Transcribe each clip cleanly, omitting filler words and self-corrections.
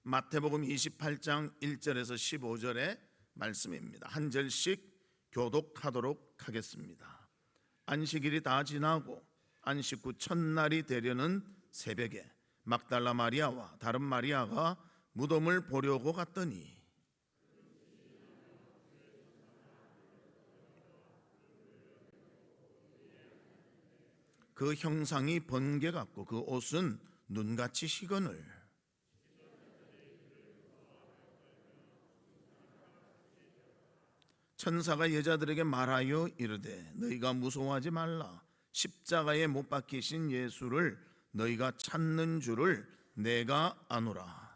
마태복음 28장 1절에서 15절의 말씀입니다. 한 절씩 교독하도록 하겠습니다. 안식일이 다 지나고 안식 후 첫날이 되려는 새벽에 막달라 마리아와 다른 마리아가 무덤을 보려고 갔더니 그 형상이 번개 같고 그 옷은 눈같이 희거늘 천사가 여자들에게 말하여 이르되 너희가 무서워하지 말라. 십자가에 못 박히신 예수를 너희가 찾는 줄을 내가 아노라.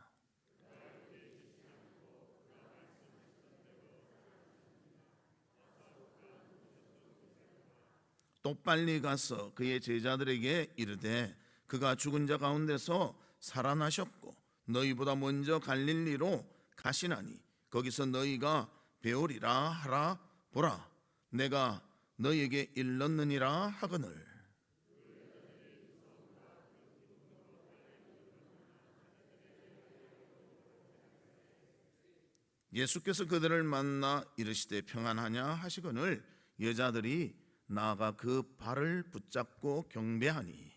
또 빨리 가서 그의 제자들에게 이르되 그가 죽은 자 가운데서 살아나셨고 너희보다 먼저 갈릴리로 가시나니 거기서 너희가 배우리라 하라. 보라, 내가 너희에게 일렀느니라 하거늘. 예수께서 그들을 만나 이르시되 평안하냐 하시거늘 여자들이 나아가 그 발을 붙잡고 경배하니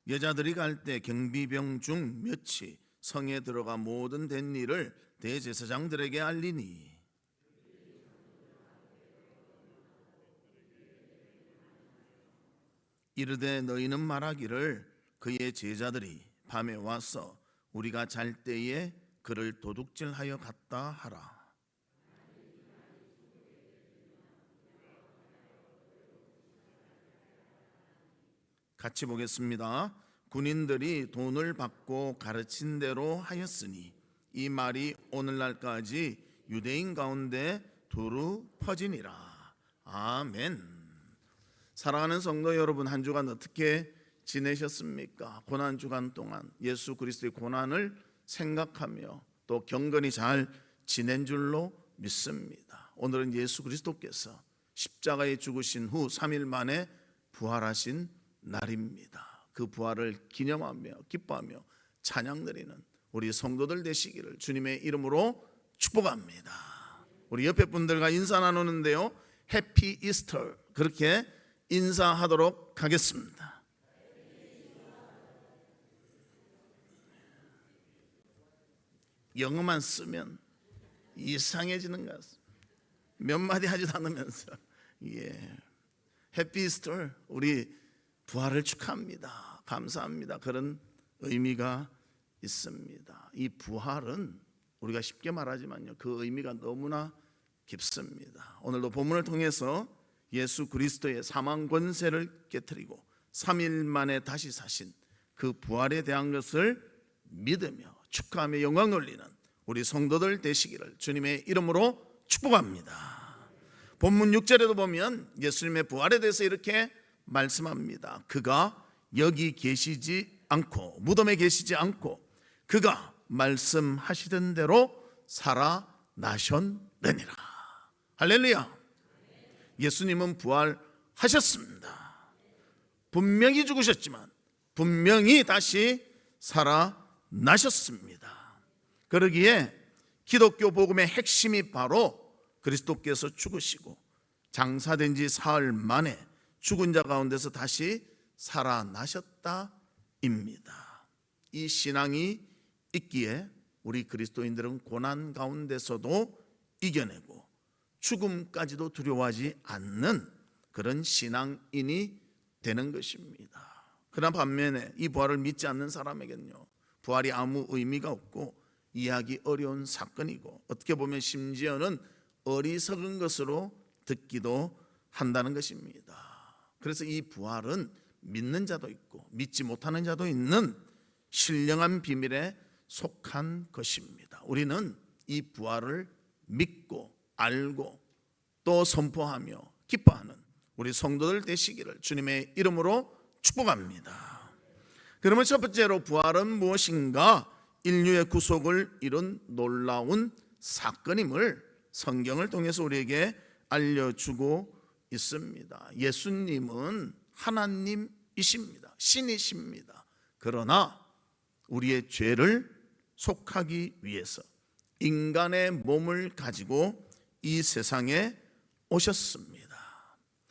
여자들이 갈 때 경비병 중 몇이 성에 들어가 모든 된 일을 대제사장들에게 알리니 이르되 너희는 말하기를 그의 제자들이 밤에 와서 우리가 잘 때에 그를 도둑질하여 갔다 하라. 같이 보겠습니다. 군인들이 돈을 받고 가르친 대로 하였으니 이 말이 오늘날까지 유대인 가운데 두루 퍼지니라. 아멘. 사랑하는 성도 여러분, 한 주간 어떻게 지내셨습니까? 고난 주간 동안 예수 그리스도의 고난을 생각하며 또 경건히 잘 지낸 줄로 믿습니다. 오늘은 예수 그리스도께서 십자가에 죽으신 후 3일 만에 부활하신 날입니다. 그 부활을 기념하며 기뻐하며 찬양 드리는 우리 성도들 되시기를 주님의 이름으로 축복합니다. 우리 옆에 분들과 인사 나누는데요, 해피 이스터 그렇게 인사하도록 하겠습니다. 영어만 쓰면 이상해지는 것 같습니다. 몇 마디 하지도 않으면서 해피 이스터, 우리 부활을 축하합니다. 감사합니다. 그런 의미가 있습니다. 이 부활은 우리가 쉽게 말하지만요, 그 의미가 너무나 깊습니다. 오늘도 본문을 통해서 예수 그리스도의 사망 권세를 깨트리고 3일 만에 다시 사신 그 부활에 대한 것을 믿으며 축하하며 영광 돌리는 우리 성도들 되시기를 주님의 이름으로 축복합니다. 본문 6절에도 보면 예수님의 부활에 대해서 이렇게 말씀합니다. 그가 여기 계시지 않고 무덤에 계시지 않고 그가 말씀하시던 대로 살아나셨느니라. 할렐루야. 예수님은 부활하셨습니다. 분명히 죽으셨지만 분명히 다시 살아나셨습니다. 그러기에 기독교 복음의 핵심이 바로 그리스도께서 죽으시고 장사된 지 사흘 만에 죽은 자 가운데서 다시 살아나셨다입니다. 이 신앙이 있기에 우리 그리스도인들은 고난 가운데서도 이겨내고 죽음까지도 두려워하지 않는 그런 신앙인이 되는 것입니다. 그러나 반면에 이 부활을 믿지 않는 사람에게는요, 부활이 아무 의미가 없고 이해하기 어려운 사건이고 어떻게 보면 심지어는 어리석은 것으로 듣기도 한다는 것입니다. 그래서 이 부활은 믿는 자도 있고 믿지 못하는 자도 있는 신령한 비밀에 속한 것입니다. 우리는 이 부활을 믿고 알고 또 선포하며 기뻐하는 우리 성도들 되시기를 주님의 이름으로 축복합니다. 그러면 첫 번째로 부활은 무엇인가? 인류의 구속을 이룬 놀라운 사건임을 성경을 통해서 우리에게 알려주고 있습니다. 예수님은 하나님이십니다. 신이십니다. 그러나 우리의 죄를 속하기 위해서 인간의 몸을 가지고 이 세상에 오셨습니다.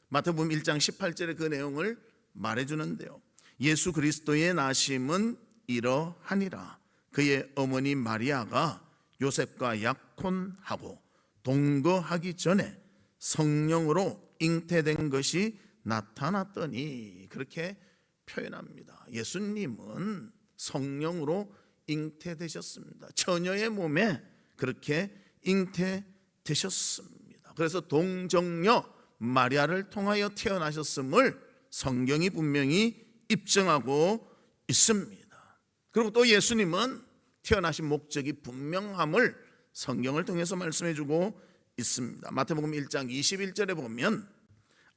마태복음 1장 18절에 그 내용을 말해주는데요. 예수 그리스도의 나심은 이러하니라. 그의 어머니 마리아가 요셉과 약혼하고 동거하기 전에 성령으로 잉태된 것이 나타났더니, 그렇게 표현합니다. 예수님은 성령으로 잉태되셨습니다. 처녀의 몸에 그렇게 잉태되셨습니다. 그래서 동정녀 마리아를 통하여 태어나셨음을 성경이 분명히 입증하고 있습니다. 그리고 또 예수님은 태어나신 목적이 분명함을 성경을 통해서 말씀해주고 있습니다. 마태복음 1장 21절에 보면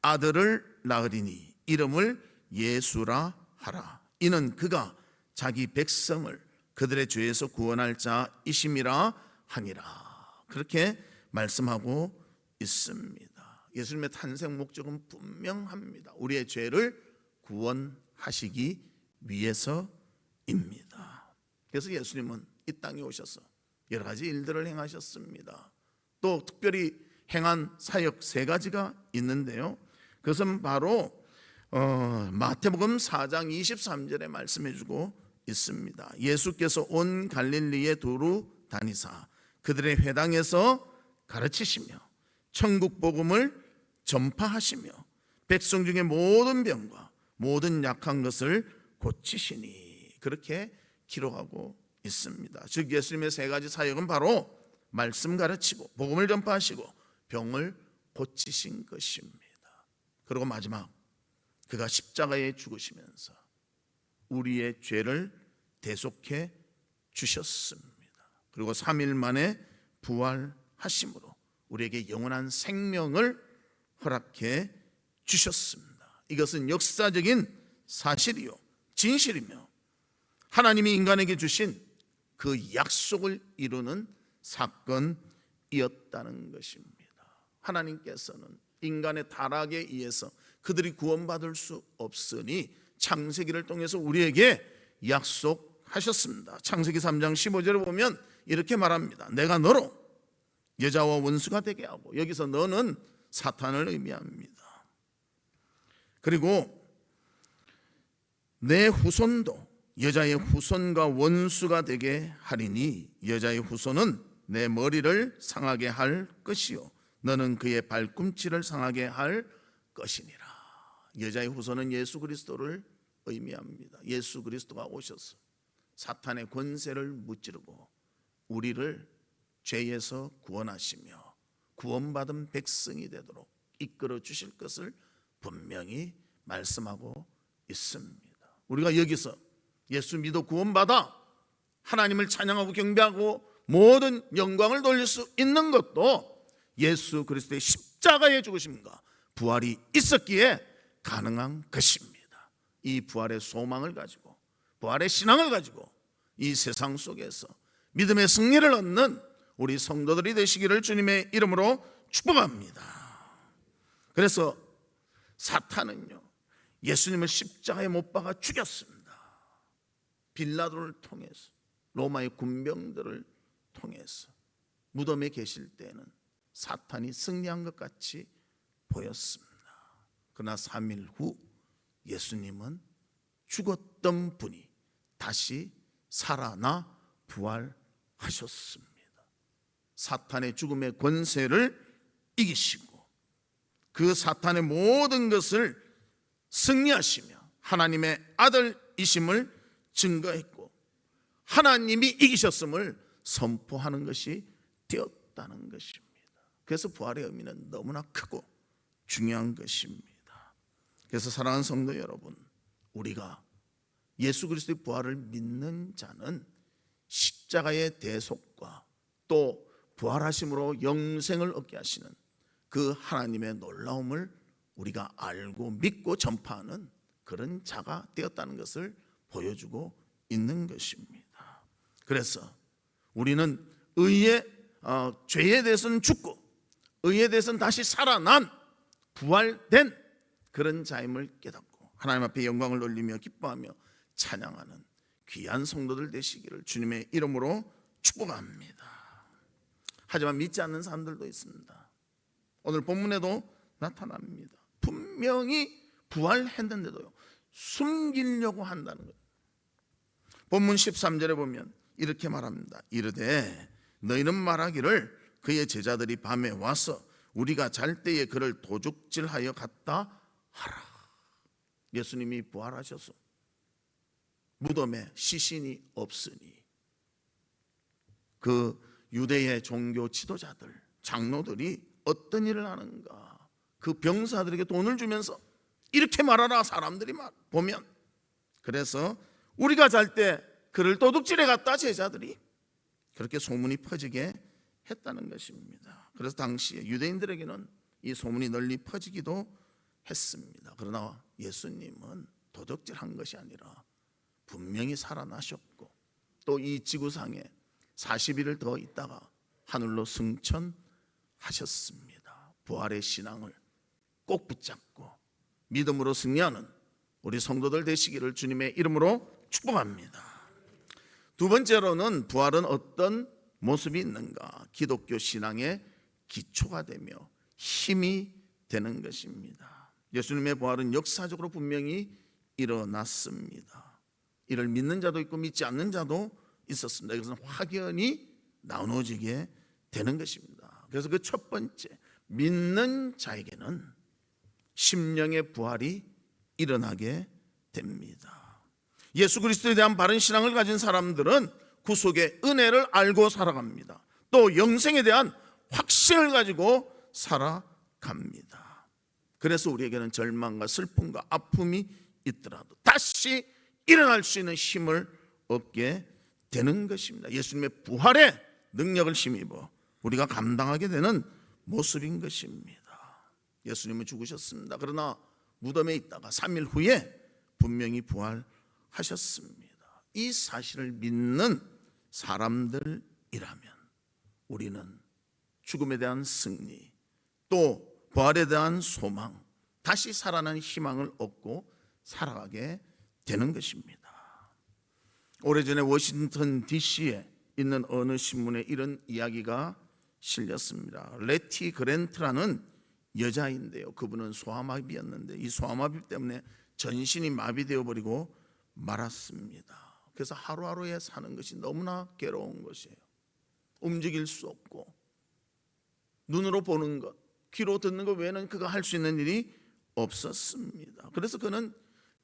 아들을 낳으리니 이름을 예수라 하라. 이는 그가 자기 백성을 그들의 죄에서 구원할 자이심이라 하니라. 그렇게 말씀하고 있습니다. 예수님의 탄생 목적은 분명합니다. 우리의 죄를 구원하시기 위해서입니다. 그래서 예수님은 이 땅에 오셔서 여러 가지 일들을 행하셨습니다. 또 특별히 행한 사역 3가지가 있는데요. 그것은 바로 마태복음 4장 23절에 말씀해주고 있습니다. 예수께서 온 갈릴리에 두루 다니사 그들의 회당에서 가르치시며 천국 복음을 전파하시며 백성 중에 모든 병과 모든 약한 것을 고치시니, 그렇게 기록하고 있습니다. 즉 예수님의 3가지 사역은 바로 말씀 가르치고 복음을 전파하시고 병을 고치신 것입니다. 그리고 마지막, 그가 십자가에 죽으시면서 우리의 죄를 대속해 주셨습니다. 그리고 3일 만에 부활하심으로 우리에게 영원한 생명을 허락해 주셨습니다. 이것은 역사적인 사실이요 진실이며 하나님이 인간에게 주신 그 약속을 이루는 사건이었다는 것입니다. 하나님께서는 인간의 타락에 의해서 그들이 구원받을 수 없으니 창세기를 통해서 우리에게 약속하셨습니다. 창세기 3장 15절에 보면 이렇게 말합니다. 내가 너로 여자와 원수가 되게 하고, 여기서 너는 사탄을 의미합니다. 그리고 내 후손도 여자의 후손과 원수가 되게 하리니 여자의 후손은 내 머리를 상하게 할 것이요 너는 그의 발꿈치를 상하게 할 것이니라. 여자의 후손은 예수 그리스도를 의미합니다. 예수 그리스도가 오셔서 사탄의 권세를 무찌르고 우리를 죄에서 구원하시며 구원받은 백성이 되도록 이끌어 주실 것을 분명히 말씀하고 있습니다. 우리가 여기서 예수 믿어 구원받아 하나님을 찬양하고 경배하고 모든 영광을 돌릴 수 있는 것도 예수 그리스도의 십자가의 죽으심과 부활이 있었기에 가능한 것입니다. 이 부활의 소망을 가지고 부활의 신앙을 가지고 이 세상 속에서 믿음의 승리를 얻는 우리 성도들이 되시기를 주님의 이름으로 축복합니다. 그래서 사탄은요 예수님을 십자가에 못 박아 죽였습니다. 빌라도를 통해서, 로마의 군병들을 통해서 무덤에 계실 때는 사탄이 승리한 것 같이 보였습니다. 그러나 3일 후 예수님은 죽었던 분이 다시 살아나 부활하셨습니다. 사탄의 죽음의 권세를 이기시고 그 사탄의 모든 것을 승리하시며 하나님의 아들이심을 증거했고 하나님이 이기셨음을 선포하는 것이 되었다는 것입니다. 그래서 부활의 의미는 너무나 크고 중요한 것입니다. 그래서 사랑하는 성도 여러분, 우리가 예수 그리스도의 부활을 믿는 자는 십자가의 대속과 또 부활하심으로 영생을 얻게 하시는 그 하나님의 놀라움을 우리가 알고 믿고 전파하는 그런 자가 되었다는 것을 보여주고 있는 것입니다. 그래서 우리는 죄에 대해서는 죽고 의에 대해서는 다시 살아난 부활된 그런 자임을 깨닫고 하나님 앞에 영광을 돌리며 기뻐하며 찬양하는 귀한 성도들 되시기를 주님의 이름으로 축복합니다. 하지만 믿지 않는 사람들도 있습니다. 오늘 본문에도 나타납니다. 분명히 부활했는데도요, 숨기려고 한다는 거예요. 본문 13절에 보면 이렇게 말합니다. 이르되 너희는 말하기를 그의 제자들이 밤에 와서 우리가 잘 때에 그를 도둑질하여 갔다 하라. 예수님이 부활하셔서 무덤에 시신이 없으니 그 유대의 종교 지도자들, 장로들이 어떤 일을 하는가, 그 병사들에게 돈을 주면서 이렇게 말하라. 사람들이 보면, 그래서 우리가 잘 때 그를 도둑질해 갔다, 제자들이 그렇게 소문이 퍼지게 했다는 것입니다. 그래서 당시에 유대인들에게는 이 소문이 널리 퍼지기도 했습니다. 그러나 예수님은 도둑질한 것이 아니라 분명히 살아나셨고 또 이 지구상에 40일을 더 있다가 하늘로 승천하셨습니다. 부활의 신앙을 꼭 붙잡고 믿음으로 승리하는 우리 성도들 되시기를 주님의 이름으로 축복합니다. 두 번째로는 부활은 어떤 모습이 있는가? 기독교 신앙의 기초가 되며 힘이 되는 것입니다. 예수님의 부활은 역사적으로 분명히 일어났습니다. 이를 믿는 자도 있고 믿지 않는 자도 있었습니다. 이것은 확연히 나누어지게 되는 것입니다. 그래서 그 첫 번째, 믿는 자에게는 심령의 부활이 일어나게 됩니다. 예수 그리스도에 대한 바른 신앙을 가진 사람들은 구속의 은혜를 알고 살아갑니다. 또 영생에 대한 확신을 가지고 살아갑니다. 그래서 우리에게는 절망과 슬픔과 아픔이 있더라도 다시 일어날 수 있는 힘을 얻게 되는 것입니다. 예수님의 부활의 능력을 힘입어 우리가 감당하게 되는 모습인 것입니다. 예수님은 죽으셨습니다. 그러나 무덤에 있다가 3일 후에 분명히 부활하셨습니다. 이 사실을 믿는 사람들이라면 우리는 죽음에 대한 승리, 또 부활에 대한 소망, 다시 살아나는 희망을 얻고 살아가게 되는 것입니다. 오래전에 워싱턴 DC에 있는 어느 신문에 이런 이야기가 실렸습니다. 레티 그랜트라는 여자인데요, 그분은 소아마비였는데 이 소아마비 때문에 전신이 마비되어 버리고 말았습니다. 그래서 하루하루에 사는 것이 너무나 괴로운 것이에요. 움직일 수 없고 눈으로 보는 것, 귀로 듣는 것 외에는 그가 할 수 있는 일이 없었습니다. 그래서 그는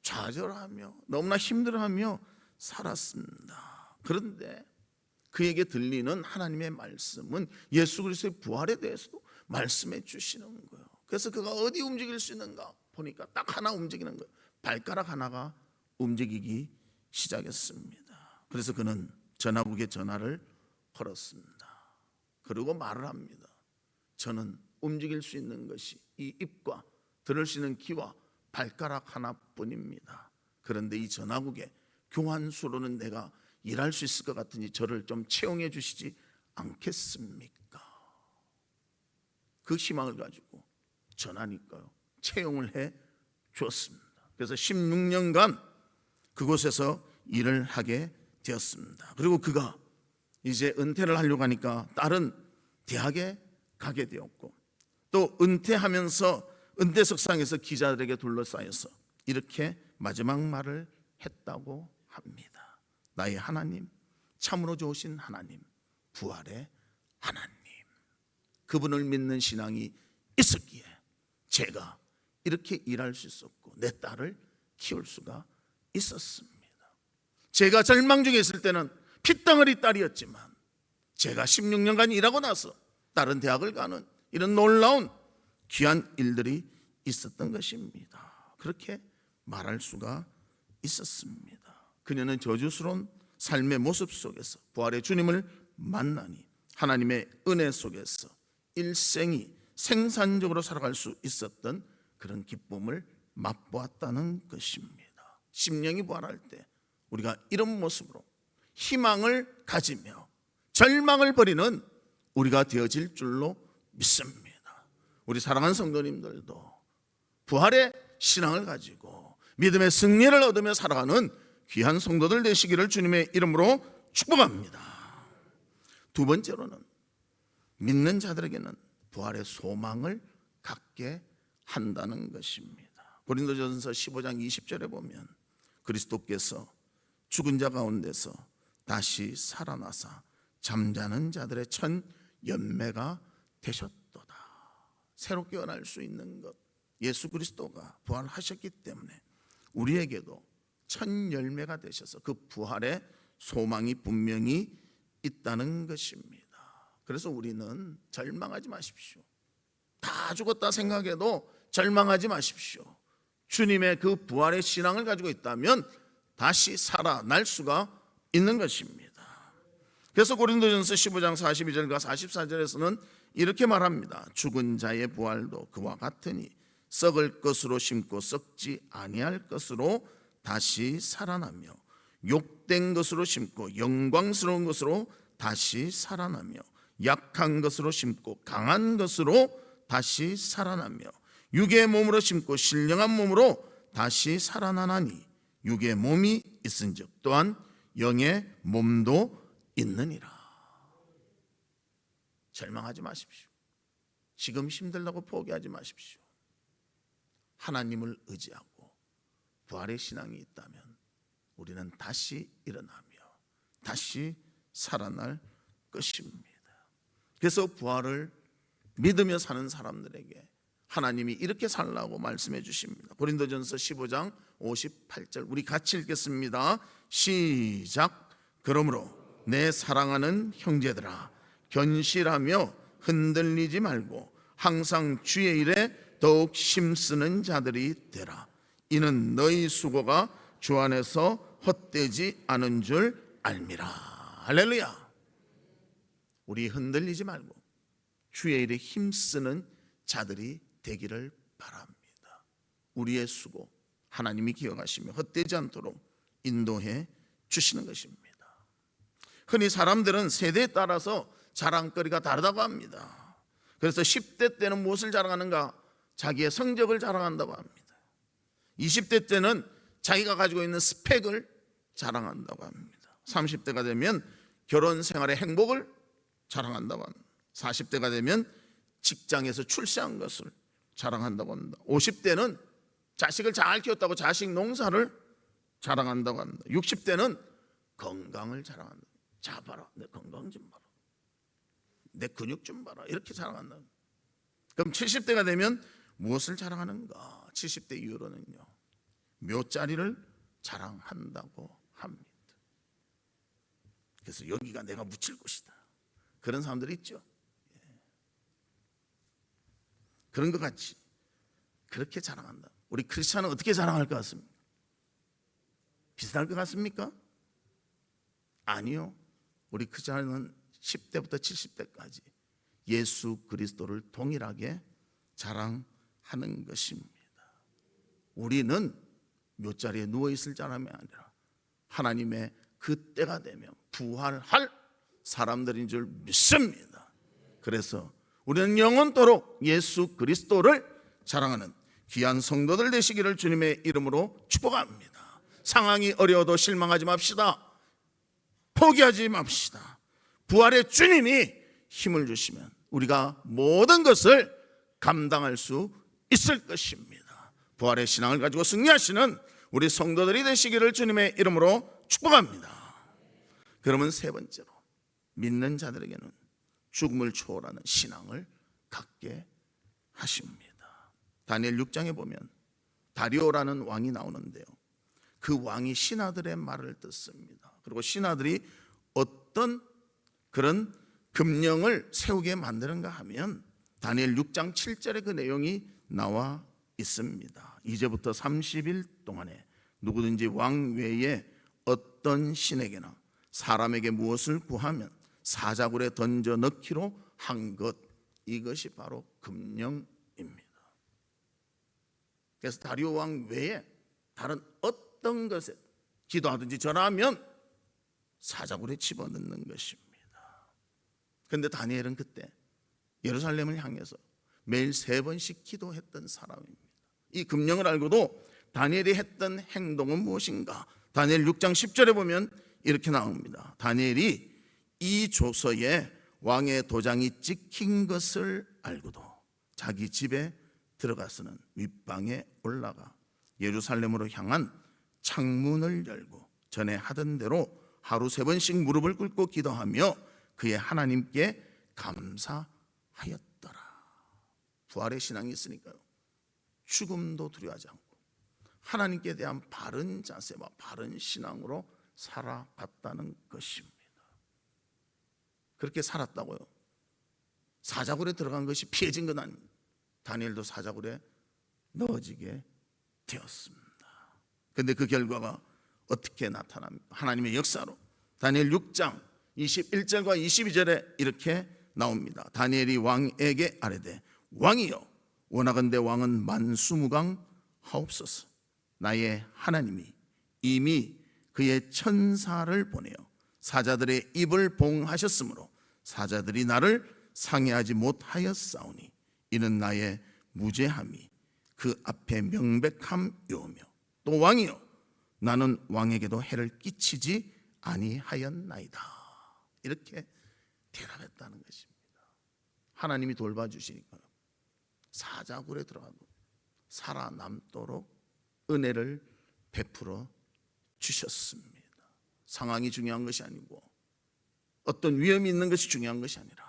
좌절하며 너무나 힘들어하며 살았습니다. 그런데 그에게 들리는 하나님의 말씀은 예수 그리스도의 부활에 대해서도 말씀해 주시는 거예요. 그래서 그가 어디 움직일 수 있는가 보니까 딱 하나 움직이는 거예요. 발가락 하나가 움직이기 시작했습니다. 그래서 그는 전화국에 전화를 걸었습니다. 그리고 말을 합니다. 저는 움직일 수 있는 것이 이 입과 들을 수 있는 귀와 발가락 하나뿐입니다. 그런데 이 전화국에 교환수로는 내가 일할 수 있을 것 같으니 저를 좀 채용해 주시지 않겠습니까? 그 희망을 가지고 전하니까요, 채용을 해 주었습니다. 그래서 16년간 그곳에서 일을 하게 되었습니다. 그리고 그가 이제 은퇴를 하려고 하니까 다른 대학에 가게 되었고, 또 은퇴하면서 은퇴석상에서 기자들에게 둘러싸여서 이렇게 마지막 말을 했다고 합니다. 나의 하나님, 참으로 좋으신 하나님, 부활의 하나님. 그분을 믿는 신앙이 있었기에 제가 이렇게 일할 수 있었고 내 딸을 키울 수가 있었습니다. 제가 절망 중에 있을 때는 핏덩어리 딸이었지만 제가 16년간 일하고 나서 다른 대학을 가는 이런 놀라운 귀한 일들이 있었던 것입니다. 그렇게 말할 수가 있었습니다. 그녀는 저주스러운 삶의 모습 속에서 부활의 주님을 만나니 하나님의 은혜 속에서 일생이 생산적으로 살아갈 수 있었던 그런 기쁨을 맛보았다는 것입니다. 심령이 부활할 때 우리가 이런 모습으로 희망을 가지며 절망을 버리는 우리가 되어질 줄로 믿습니다. 우리 사랑하는 성도님들도 부활의 신앙을 가지고 믿음의 승리를 얻으며 살아가는 귀한 성도들 되시기를 주님의 이름으로 축복합니다. 두 번째로는 믿는 자들에게는 부활의 소망을 갖게 한다는 것입니다. 고린도전서 15장 20절에 보면 그리스도께서 죽은 자 가운데서 다시 살아나사 잠자는 자들의 첫 열매가 되셨도다. 새롭게 깨어날 수 있는 것, 예수 그리스도가 부활하셨기 때문에 우리에게도 첫 열매가 되셔서 그 부활의 소망이 분명히 있다는 것입니다. 그래서 우리는 절망하지 마십시오. 다 죽었다 생각해도 절망하지 마십시오. 주님의 그 부활의 신앙을 가지고 있다면 다시 살아날 수가 있는 것입니다. 그래서 고린도전서 15장 42절과 44절에서는 이렇게 말합니다. 죽은 자의 부활도 그와 같으니 썩을 것으로 심고 썩지 아니할 것으로 다시 살아나며 욕된 것으로 심고 영광스러운 것으로 다시 살아나며 약한 것으로 심고 강한 것으로 다시 살아나며 육의 몸으로 심고 신령한 몸으로 다시 살아나나니 육의 몸이 있은즉 또한 영의 몸도 있느니라. 절망하지 마십시오. 지금 힘들다고 포기하지 마십시오. 하나님을 의지하고 부활의 신앙이 있다면 우리는 다시 일어나며 다시 살아날 것입니다. 그래서 부활을 믿으며 사는 사람들에게 하나님이 이렇게 살라고 말씀해 주십니다. 고린도전서 15장 58절 우리 같이 읽겠습니다. 시작. 그러므로 내 사랑하는 형제들아 견실하며 흔들리지 말고 항상 주의 일에 더욱 힘쓰는 자들이 되라. 이는 너희 수고가 주 안에서 헛되지 않은 줄 알미라. 할렐루야. 우리 흔들리지 말고 주의 일에 힘쓰는 자들이 되기를 바랍니다. 우리의 수고 하나님이 기억하시며 헛되지 않도록 인도해 주시는 것입니다. 흔히 사람들은 세대에 따라서 자랑거리가 다르다고 합니다. 그래서 10대 때는 무엇을 자랑하는가? 자기의 성적을 자랑한다고 합니다. 20대 때는 자기가 가지고 있는 스펙을 자랑한다고 합니다. 30대가 되면 결혼 생활의 행복을 자랑한다고 합니다. 40대가 되면 직장에서 출세한 것을 자랑한다고 합니다. 50대는 자식을 잘 키웠다고 자식 농사를 자랑한다고 합니다. 60대는 건강을 자랑한다. 자 봐라, 내 건강 좀 봐라, 내 근육 좀 봐라, 이렇게 자랑한다. 그럼 70대가 되면 무엇을 자랑하는가? 70대 이후로는요 묘자리를 자랑한다고 합니다. 그래서 여기가 내가 묻힐 곳이다, 그런 사람들이 있죠. 그런 것 같이 그렇게 자랑한다. 우리 크리스찬은 어떻게 자랑할 것 같습니까? 비슷할 것 같습니까? 아니요. 우리 크리스찬은 10대부터 70대까지 예수 그리스도를 동일하게 자랑하는 것입니다. 우리는 묘자리에 누워있을 자람이 아니라 하나님의 그 때가 되면 부활할 사람들인 줄 믿습니다. 그래서 우리는 영원토록 예수 그리스도를 자랑하는 귀한 성도들 되시기를 주님의 이름으로 축복합니다. 상황이 어려워도 실망하지 맙시다. 포기하지 맙시다. 부활의 주님이 힘을 주시면 우리가 모든 것을 감당할 수 있을 것입니다. 부활의 신앙을 가지고 승리하시는 우리 성도들이 되시기를 주님의 이름으로 축복합니다. 그러면 세 번째로 믿는 자들에게는 죽음을 초월하는 신앙을 갖게 하십니다. 다니엘 6장에 보면 다리오라는 왕이 나오는데요, 그 왕이 신하들의 말을 듣습니다. 그리고 신하들이 어떤 그런 금령을 세우게 만드는가 하면 다니엘 6장 7절에 그 내용이 나와 있습니다. 이제부터 30일 동안에 누구든지 왕 외에 어떤 신에게나 사람에게 무엇을 구하면 사자굴에 던져 넣기로 한 것, 이것이 바로 금령입니다. 그래서 다리오 왕 외에 다른 어떤 것에 기도하든지 전하면 사자굴에 집어넣는 것입니다. 그런데 다니엘은 그때 예루살렘을 향해서 매일 3번씩 기도했던 사람입니다. 이 금령을 알고도 다니엘이 했던 행동은 무엇인가? 다니엘 6장 10절에 보면 이렇게 나옵니다. 다니엘이 이 조서에 왕의 도장이 찍힌 것을 알고도 자기 집에 들어가서는 윗방에 올라가 예루살렘으로 향한 창문을 열고 전에 하던 대로 하루 3번씩 무릎을 꿇고 기도하며 그의 하나님께 감사하였더라. 부활의 신앙이 있으니까요, 죽음도 두려워하지 않고 하나님께 대한 바른 자세와 바른 신앙으로 살아갔다는 것입니다. 그렇게 살았다고요. 사자굴에 들어간 것이 피해진 건 아닙니다. 다니엘도 사자굴에 넣어지게 되었습니다. 그런데 그 결과가 어떻게 나타납니까? 하나님의 역사로 다니엘 6장 21절과 22절에 이렇게 나옵니다. 다니엘이 왕에게 아뢰되 왕이여 원하건대 왕은 만수무강하옵소서. 나의 하나님이 이미 그의 천사를 보내어 사자들의 입을 봉하셨으므로 사자들이 나를 상해하지 못하였사오니 이는 나의 무죄함이 그 앞에 명백함이오며 또 왕이여 나는 왕에게도 해를 끼치지 아니하였나이다. 이렇게 대답했다는 것입니다. 하나님이 돌봐주시니까요, 사자굴에 들어가도 살아남도록 은혜를 베풀어 주셨습니다. 상황이 중요한 것이 아니고 어떤 위험이 있는 것이 중요한 것이 아니라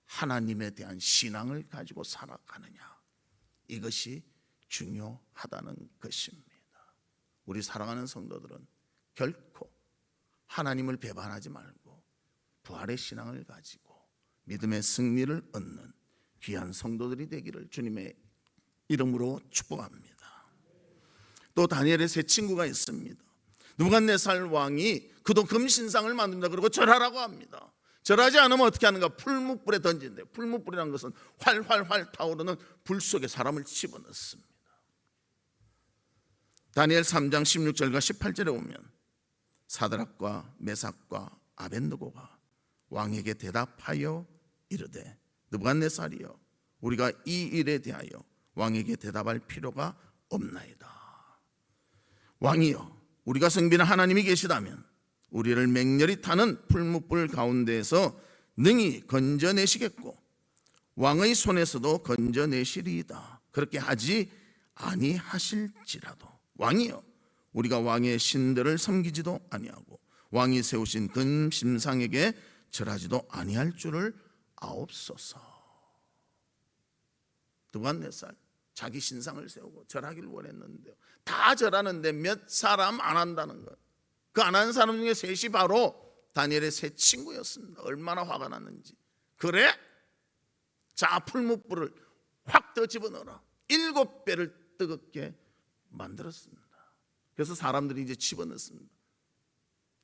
하나님에 대한 신앙을 가지고 살아가느냐, 이것이 중요하다는 것입니다. 우리 사랑하는 성도들은 결코 하나님을 배반하지 말고 부활의 신앙을 가지고 믿음의 승리를 얻는 귀한 성도들이 되기를 주님의 이름으로 축복합니다. 또 다니엘의 세 친구가 있습니다. 느부갓네살 왕이 그도 금신상을 만든다 그러고 절하라고 합니다. 절하지 않으면 어떻게 하는가? 풀무불에 던진대요. 풀무불이라는 것은 활활활 타오르는 불 속에 사람을 집어넣습니다. 다니엘 3장 16절과 18절에 보면 사드락과 메삭과 아벳느고가 왕에게 대답하여 이르되 느부갓네살이여 우리가 이 일에 대하여 왕에게 대답할 필요가 없나이다. 왕이여 우리가 섬기는 하나님이 계시다면 우리를 맹렬히 타는 풀무불 가운데에서 능히 건져내시겠고 왕의 손에서도 건져내시리이다. 그렇게 하지 아니하실지라도 왕이여 우리가 왕의 신들을 섬기지도 아니하고 왕이 세우신 금심상에게 절하지도 아니할 줄을 아옵소서. 느부갓네살 자기 신상을 세우고 절하기를 원했는데요, 다 절하는데 몇 사람 안 한다는 것. 그 안 한 사람 중에 셋이 바로 다니엘의 세 친구였습니다. 얼마나 화가 났는지. 그래? 자, 풀무불을 확 더 집어넣어라. 7배를 뜨겁게 만들었습니다. 그래서 사람들이 이제 집어넣습니다.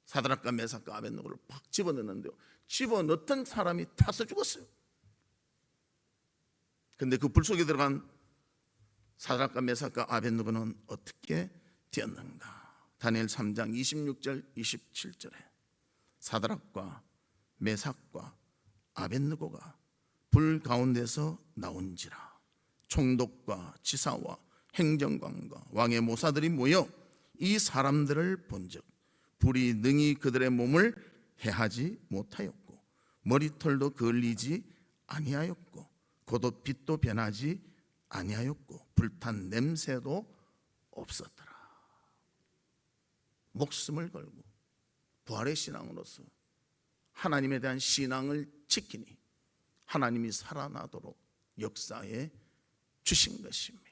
사드락과 메삭과 아벳느고를 팍 집어넣는데요, 집어넣던 사람이 타서 죽었어요. 근데 그 불 속에 들어간 사드락과 메삭과 아벳느고는 어떻게 되었는가? 다니엘 3장 26절 27절에 사드락과 메삭과 아벳느고가 불 가운데서 나온지라 총독과 지사와 행정관과 왕의 모사들이 모여 이 사람들을 본즉 불이 능히 그들의 몸을 해하지 못하였고 머리털도 그을리지 아니하였고 겉옷 빛도 변하지 아니하였고 불탄 냄새도 없었더라. 목숨을 걸고 부활의 신앙으로서 하나님에 대한 신앙을 지키니 하나님이 살아나도록 역사해 주신 것입니다.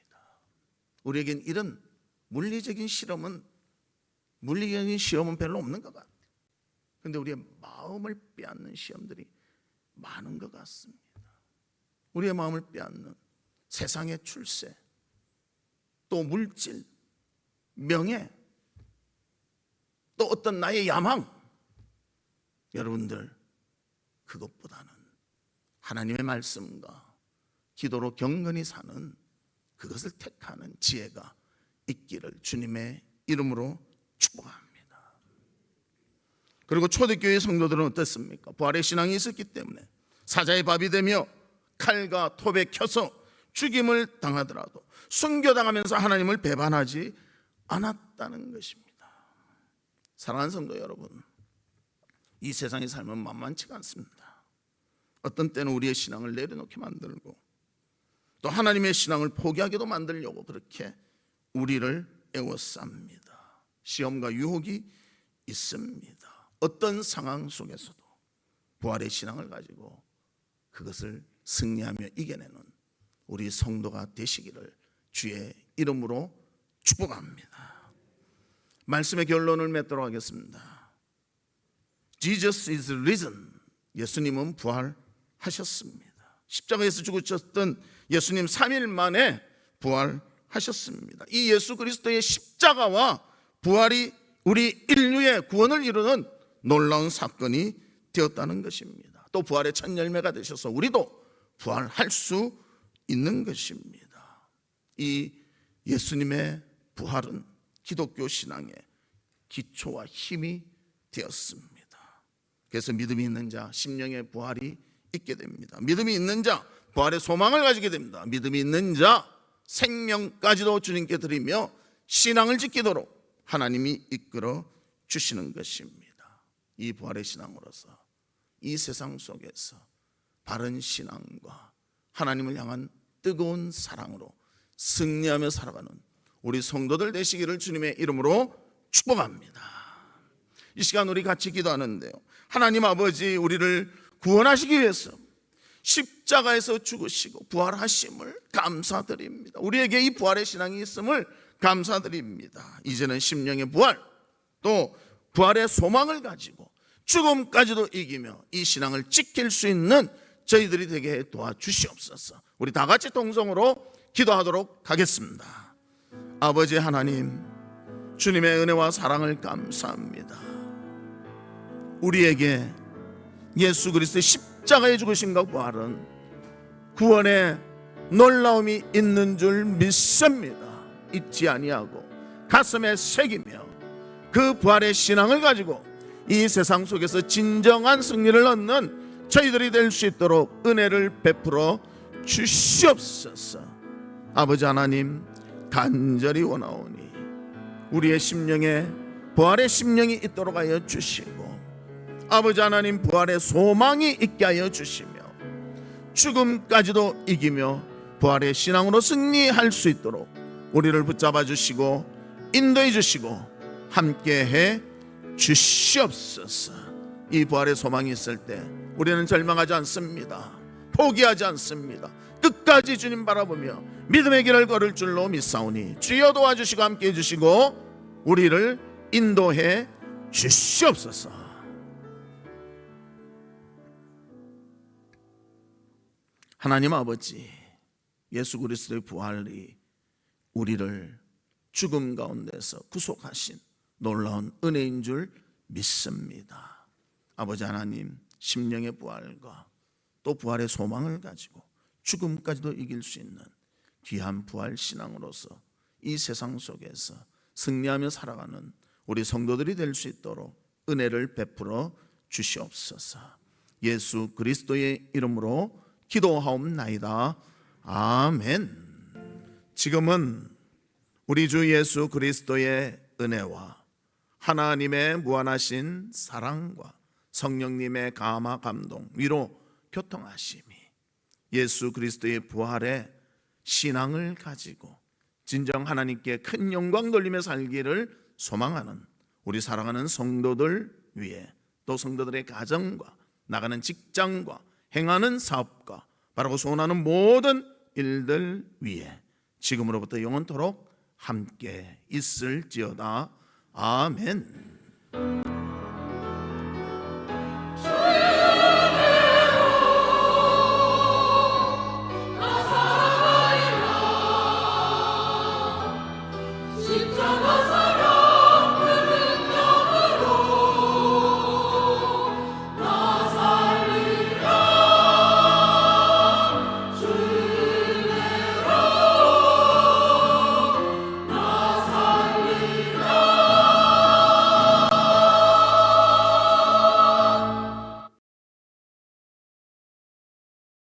우리에겐 이런 물리적인 시험은 별로 없는 것 같아요. 그런데 우리의 마음을 빼앗는 시험들이 많은 것 같습니다. 우리의 마음을 빼앗는 세상의 출세, 또 물질, 명예, 또 어떤 나의 야망, 여러분들 그것보다는 하나님의 말씀과 기도로 경건히 사는 그것을 택하는 지혜가 있기를 주님의 이름으로 축복합니다. 그리고 초대교회 성도들은 어떻습니까? 부활의 신앙이 있었기 때문에 사자의 밥이 되며 칼과 톱에 켜서 죽임을 당하더라도 순교당하면서 하나님을 배반하지 않았다는 것입니다. 사랑하는 성도 여러분, 이 세상의 삶은 만만치가 않습니다. 어떤 때는 우리의 신앙을 내려놓게 만들고 또 하나님의 신앙을 포기하게도 만들려고 그렇게 우리를 애워쌉니다. 시험과 유혹이 있습니다. 어떤 상황 속에서도 부활의 신앙을 가지고 그것을 승리하며 이겨내는 우리 성도가 되시기를 주의 이름으로 축복합니다. 말씀의 결론을 맺도록 하겠습니다. Jesus is risen. 예수님은 부활하셨습니다. 십자가에서 죽으셨던 예수님 3일 만에 부활하셨습니다. 이 예수 그리스도의 십자가와 부활이 우리 인류의 구원을 이루는 놀라운 사건이 되었다는 것입니다. 또 부활의 첫 열매가 되셔서 우리도 부활할 수 있는 것입니다. 이 예수님의 부활은 기독교 신앙의 기초와 힘이 되었습니다. 그래서 믿음이 있는 자 심령의 부활이 있게 됩니다. 믿음이 있는 자 부활의 소망을 가지게 됩니다. 믿음이 있는 자 생명까지도 주님께 드리며 신앙을 지키도록 하나님이 이끌어 주시는 것입니다. 이 부활의 신앙으로서 이 세상 속에서 바른 신앙과 하나님을 향한 뜨거운 사랑으로 승리하며 살아가는 우리 성도들 되시기를 주님의 이름으로 축복합니다. 이 시간 우리 같이 기도하는데요, 하나님 아버지, 우리를 구원하시기 위해서 십자가에서 죽으시고 부활하심을 감사드립니다. 우리에게 이 부활의 신앙이 있음을 감사드립니다. 이제는 심령의 부활, 또 부활의 소망을 가지고 죽음까지도 이기며 이 신앙을 지킬 수 있는 저희들이 되게 도와주시옵소서. 우리 다 같이 동성으로 기도하도록 하겠습니다. 아버지 하나님, 주님의 은혜와 사랑을 감사합니다. 우리에게 예수 그리스도의 십자가에 죽으심과 부활은 구원의 놀라움이 있는 줄 믿습니다. 잊지 아니하고 가슴에 새기며 그 부활의 신앙을 가지고 이 세상 속에서 진정한 승리를 얻는 저희들이 될 수 있도록 은혜를 베풀어 주시옵소서. 아버지 하나님, 간절히 원하오니 우리의 심령에 부활의 심령이 있도록 하여 주시고, 아버지 하나님, 부활의 소망이 있게 하여 주시며 죽음까지도 이기며 부활의 신앙으로 승리할 수 있도록 우리를 붙잡아 주시고 인도해 주시고 함께해 주시옵소서. 이 부활의 소망이 있을 때 우리는 절망하지 않습니다. 포기하지 않습니다. 끝까지 주님 바라보며 믿음의 길을 걸을 줄로 믿사오니 주여 도와주시고 함께해 주시고 우리를 인도해 주시옵소서. 하나님 아버지, 예수 그리스도의 부활이 우리를 죽음 가운데서 구속하신 놀라운 은혜인 줄 믿습니다. 아버지 하나님, 심령의 부활과 또 부활의 소망을 가지고 죽음까지도 이길 수 있는 귀한 부활 신앙으로서 이 세상 속에서 승리하며 살아가는 우리 성도들이 될 수 있도록 은혜를 베풀어 주시옵소서. 예수 그리스도의 이름으로 기도하옵나이다. 아멘. 지금은 우리 주 예수 그리스도의 은혜와 하나님의 무한하신 사랑과 성령님의 감화 감동 위로 교통하심이 예수 그리스도의 부활의 신앙을 가지고 진정 하나님께 큰 영광 돌리며 살기를 소망하는 우리 사랑하는 성도들 위에, 또 성도들의 가정과 나가는 직장과 행하는 사업과 바라고 소원하는 모든 일들 위에 지금으로부터 영원토록 함께 있을지어다. 아멘.